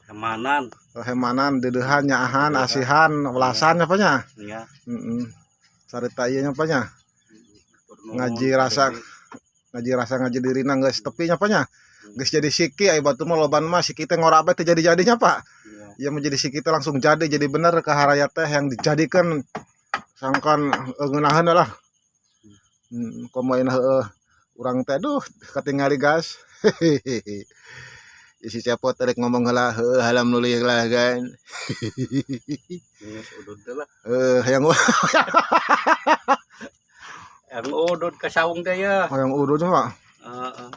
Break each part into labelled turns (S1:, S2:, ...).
S1: Hemanan.
S2: Hemanan, dedehan, nyahan, asihan, welasan apanya?
S1: Iya.
S2: Sarita ieu apanya? Ngaji rasa ngaji dirina geus tepi apanya? Geus jadi siki aya batu mah loban mah siki teh ngora teh jadi-jadinya Pak. Iya menjadi siki teh langsung jadi bener ke haraya teh yang dijadikan sangkan ngeunaheun lah. Komain heueuh urang teh aduh katingali gas. Isi cepot rek ngomong heula heueuh halam nulis lah kan.
S1: Geus udud teh lah.
S2: Yang
S1: Yang udud ka saung teh ya.
S2: yang udud mah.
S1: Heeh.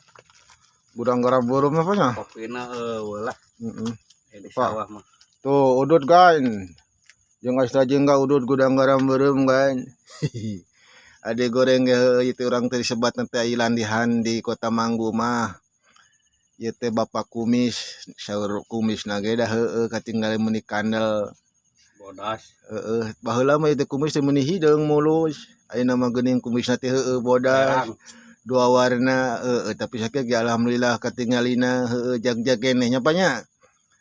S2: Budang garam burum apanya?
S1: Kopina eueuh lah. Di
S2: Pak.
S1: sawah mah.
S2: Tuh udud kan. Jeung astra jengga udud gudang garam burum kan. Ade goreng itu orang teh disebat nanti ilandihan di Kota Manggu mah. Ieu teh Bapak Kumis, saur kumis na ge dah heueuh katinggal meuni kandel.
S1: Bodas.
S2: Baheula mah ieu kumis teh meuni hideung mulus. Ayeuna mah geuning kumisna teh heueuh bodas. Dua warna tapi sakit ge alhamdulillah katingalina heueuh jag-jag keneh nya panya.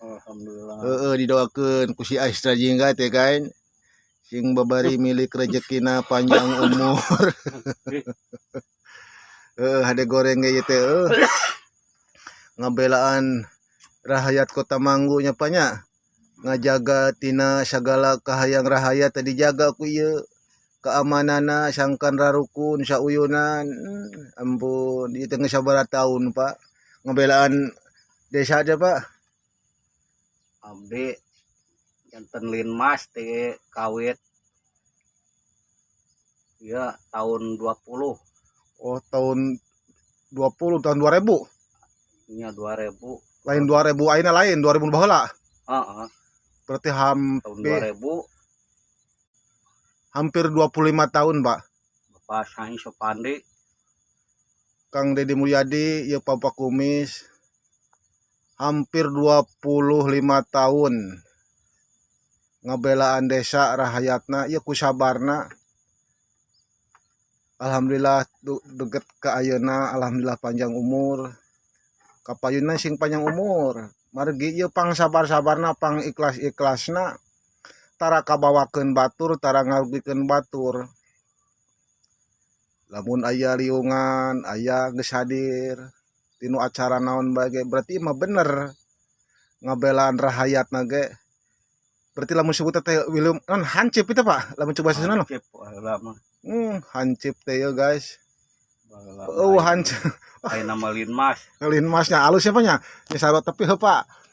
S1: Alhamdulillah.
S2: Didoakeun ku si Astra Jingga teh kan. Sing babari milik rezekina panjang umur. Hade goreng ge teh ngabelaan rahayat Kota Manggu nya panya. Ngajaga tina sagala kahayang rahayat tadi jaga ku ieu keamananna sangkan rarukun sauyunan. Ampun ieu teh geus sabaraha taun Pak ngabelaan desa aja Pak.
S1: Abdi janten Linmas teh kawit. Ya tahun 20.
S2: Oh tahun 20 tahun 2000.
S1: Nya 2000.
S2: Lain 2000 ayeuna lain 2000 baheula.
S1: Heeh.
S2: Berarti
S1: Tahun 2000
S2: hampir 25 tahun, Pak.
S1: Bapak Saing Sopandi.
S2: Kang Deddy Mulyadi, ieu Bapak Kumis. Hampir 25 tahun. Ngabelaan desa rahayatna ieu ku sabarna. Alhamdulillah deket ke ayeuna, alhamdulillah panjang umur. Kapayuna sing panjang umur. Margi ieu pang sabar-sabarna, pang ikhlas-ikhlasna. Tara kabawakeun batur, tara ngarugikeun batur. Lamun aya liungan, aya geus hadir tinu acara naon bae berarti mah bener ngabelaan rahayatna ge. Berarti lamun sebut teh William non hancip itu Pak, lamun coba sesuna
S1: Hancip lama.
S2: Hancip teh ya guys. Hancip.
S1: Ayeuna mah Linmas.
S2: Linmasnya alus siapa nya? Nya sarot tapi Pak.